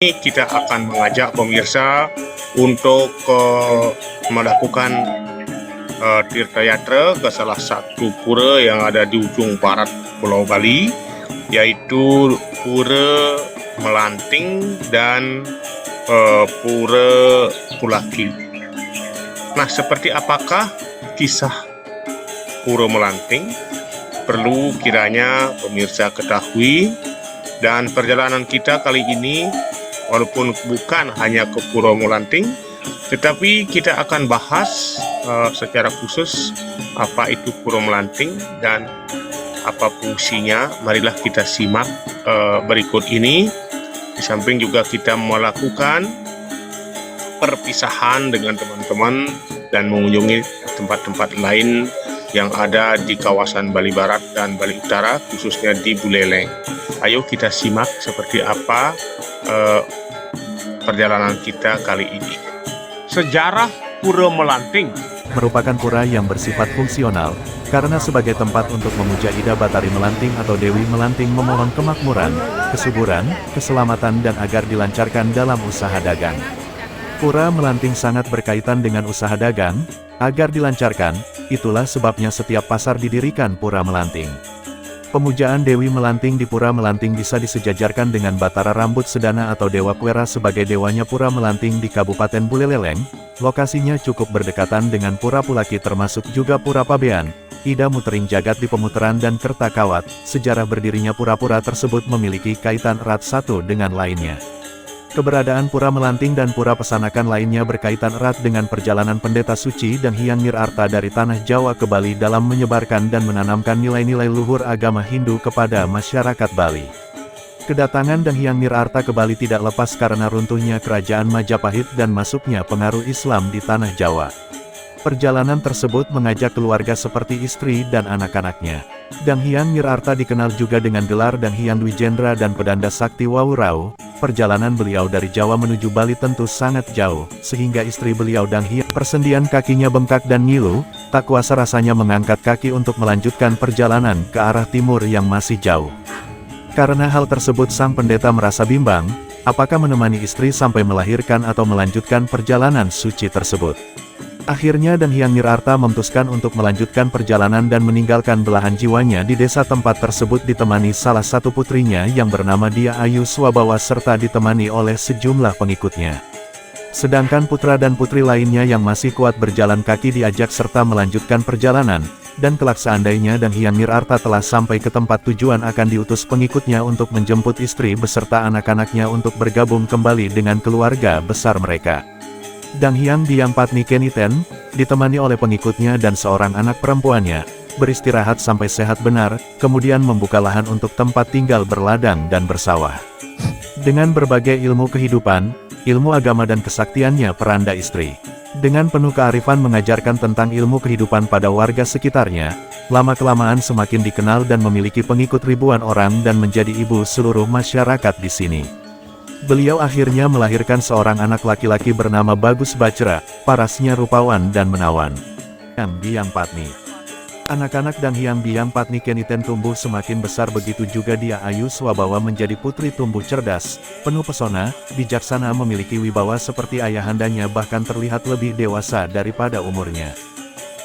Ini kita akan mengajak pemirsa untuk melakukan tirtayatra ke salah satu pura yang ada di ujung barat Pulau Bali, yaitu Pura Melanting dan Pura Pulaki. Nah, seperti apakah kisah Pura Melanting? Perlu kiranya pemirsa ketahui, dan perjalanan kita kali ini walaupun bukan hanya ke Pura Melanting, tetapi kita akan bahas secara khusus apa itu Pura Melanting dan apa fungsinya. Marilah kita simak berikut ini. Di samping juga kita melakukan perpisahan dengan teman-teman dan mengunjungi tempat-tempat lain yang ada di kawasan Bali Barat dan Bali Utara, khususnya di Buleleng. Ayo kita simak seperti apa perjalanan kita kali ini. Sejarah Pura Melanting merupakan pura yang bersifat fungsional, karena sebagai tempat untuk memuja Ida Batari Melanting atau Dewi Melanting memohon kemakmuran, kesuburan, keselamatan dan agar dilancarkan dalam usaha dagang. Pura Melanting sangat berkaitan dengan usaha dagang, agar dilancarkan, itulah sebabnya setiap pasar didirikan Pura Melanting. Pemujaan Dewi Melanting di Pura Melanting bisa disejajarkan dengan Batara Rambut Sedana atau Dewa Kuera sebagai dewanya Pura Melanting di Kabupaten Buleleng. Lokasinya cukup berdekatan dengan Pura Pulaki termasuk juga Pura Pabean, Ida Mutering Jagat di Pemutaran dan Kertakawat. Sejarah berdirinya pura-pura tersebut memiliki kaitan erat satu dengan lainnya. Keberadaan Pura Melanting dan Pura Pesanakan lainnya berkaitan erat dengan perjalanan pendeta suci dan Hyang Nirarta dari tanah Jawa ke Bali dalam menyebarkan dan menanamkan nilai-nilai luhur agama Hindu kepada masyarakat Bali. Kedatangan dan Hyang Nirarta ke Bali tidak lepas karena runtuhnya kerajaan Majapahit dan masuknya pengaruh Islam di tanah Jawa. Perjalanan tersebut mengajak keluarga seperti istri dan anak-anaknya. Dang Hyang Nirarta dikenal juga dengan gelar Dang Hyang Dwijendra dan Pedanda Sakti Wawurau. Perjalanan beliau dari Jawa menuju Bali tentu sangat jauh, sehingga istri beliau Dang Hyang persendian kakinya bengkak dan ngilu, tak kuasa rasanya mengangkat kaki untuk melanjutkan perjalanan ke arah timur yang masih jauh. Karena hal tersebut sang pendeta merasa bimbang, apakah menemani istri sampai melahirkan atau melanjutkan perjalanan suci tersebut. Akhirnya Dang Hyang Nirarta memutuskan untuk melanjutkan perjalanan dan meninggalkan belahan jiwanya di desa tempat tersebut ditemani salah satu putrinya yang bernama Dia Ayu Swabawa serta ditemani oleh sejumlah pengikutnya. Sedangkan putra dan putri lainnya yang masih kuat berjalan kaki diajak serta melanjutkan perjalanan, dan kelak seandainya Dang Hyang Nirarta telah sampai ke tempat tujuan akan diutus pengikutnya untuk menjemput istri beserta anak-anaknya untuk bergabung kembali dengan keluarga besar mereka. Dang Hyang Biang Patni Keniten, ditemani oleh pengikutnya dan seorang anak perempuannya, beristirahat sampai sehat benar, kemudian membuka lahan untuk tempat tinggal berladang dan bersawah. Dengan berbagai ilmu kehidupan, ilmu agama dan kesaktiannya peranda istri. Dengan penuh kearifan mengajarkan tentang ilmu kehidupan pada warga sekitarnya, lama-kelamaan semakin dikenal dan memiliki pengikut ribuan orang dan menjadi ibu seluruh masyarakat di sini. Beliau akhirnya melahirkan seorang anak laki-laki bernama Bagus Bacra, parasnya rupawan dan menawan. Hyang Biang Patni. Anak-anak Dang Hyang Biang Patni Keniten tumbuh semakin besar, begitu juga Dia Ayu Swabawa menjadi putri tumbuh cerdas, penuh pesona, bijaksana, memiliki wibawa seperti ayahandanya bahkan terlihat lebih dewasa daripada umurnya.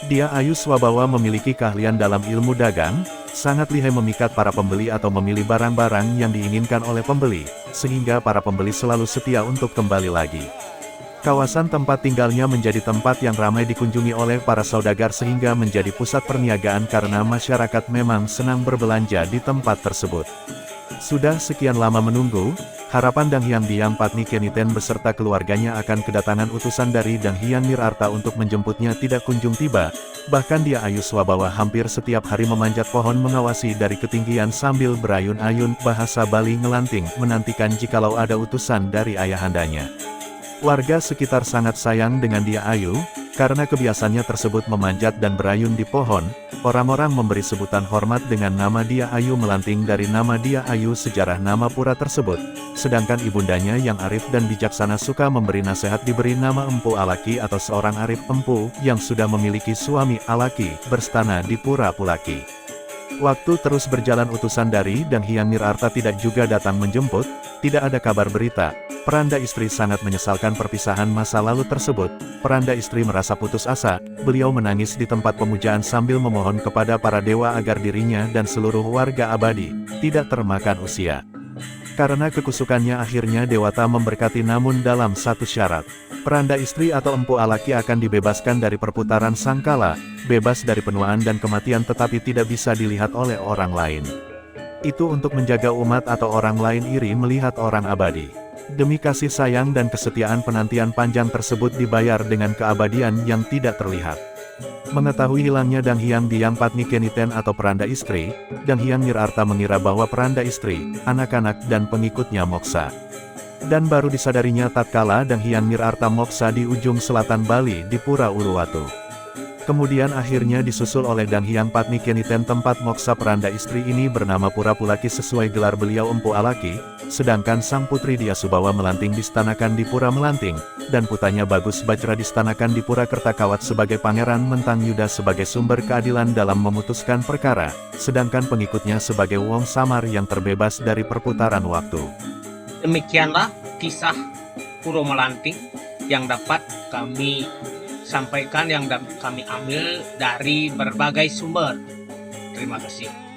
Dia Ayu Swabawa memiliki keahlian dalam ilmu dagang, sangat lihai memikat para pembeli atau memilih barang-barang yang diinginkan oleh pembeli, sehingga para pembeli selalu setia untuk kembali lagi. Kawasan tempat tinggalnya menjadi tempat yang ramai dikunjungi oleh para saudagar sehingga menjadi pusat perniagaan karena masyarakat memang senang berbelanja di tempat tersebut. Sudah sekian lama menunggu, harapan Dang Hyang Biang Patni Keniten beserta keluarganya akan kedatangan utusan dari Dang Hyang Nirarta untuk menjemputnya tidak kunjung tiba. Bahkan Dia Ayu Swabawa hampir setiap hari memanjat pohon mengawasi dari ketinggian sambil berayun-ayun, bahasa Bali ngelanting, menantikan jikalau ada utusan dari ayahandanya. Warga sekitar sangat sayang dengan Dia Ayu, karena kebiasaannya tersebut memanjat dan berayun di pohon. Orang-orang memberi sebutan hormat dengan nama Dia Ayu Melanting dari nama Dia Ayu sejarah nama pura tersebut. Sedangkan ibundanya yang arif dan bijaksana suka memberi nasihat diberi nama Empu Alaki atau seorang arif empu yang sudah memiliki suami Alaki berstana di Pura Pulaki. Waktu terus berjalan, utusan dari Dang Hyang Nirarta tidak juga datang menjemput, tidak ada kabar berita. Peranda istri sangat menyesalkan perpisahan masa lalu tersebut. Peranda istri merasa putus asa, beliau menangis di tempat pemujaan sambil memohon kepada para dewa agar dirinya dan seluruh warga abadi tidak termakan usia. Karena kekusukannya akhirnya Dewata memberkati, namun dalam satu syarat. Peranda istri atau Empu Alaki akan dibebaskan dari perputaran sangkala, bebas dari penuaan dan kematian, tetapi tidak bisa dilihat oleh orang lain. Itu untuk menjaga umat atau orang lain iri melihat orang abadi. Demi kasih sayang dan kesetiaan, penantian panjang tersebut dibayar dengan keabadian yang tidak terlihat. Mengetahui hilangnya Dang Hyang di Yang Patni Keniten atau peranda istri, Dang Hyang Nirarta mengira bahwa peranda istri, anak-anak dan pengikutnya moksa. Dan baru disadarinya tatkala Dang Hyang Nirarta moksa di ujung selatan Bali di Pura Uluwatu. Kemudian akhirnya disusul oleh Dang Hyang Patni Keniten. Tempat moksa peranda istri ini bernama Pura Pulaki sesuai gelar beliau Empu Alaki, sedangkan sang putri Dia Subawa Melanting distanakan di Pura Melanting, dan putranya Bagus Bajra distanakan di Pura Kertakawat sebagai Pangeran Mentang Yuda sebagai sumber keadilan dalam memutuskan perkara, sedangkan pengikutnya sebagai Wong Samar yang terbebas dari perputaran waktu. Demikianlah kisah Pura Melanting yang dapat kami sampaikan, yang kami ambil dari berbagai sumber. Terima kasih.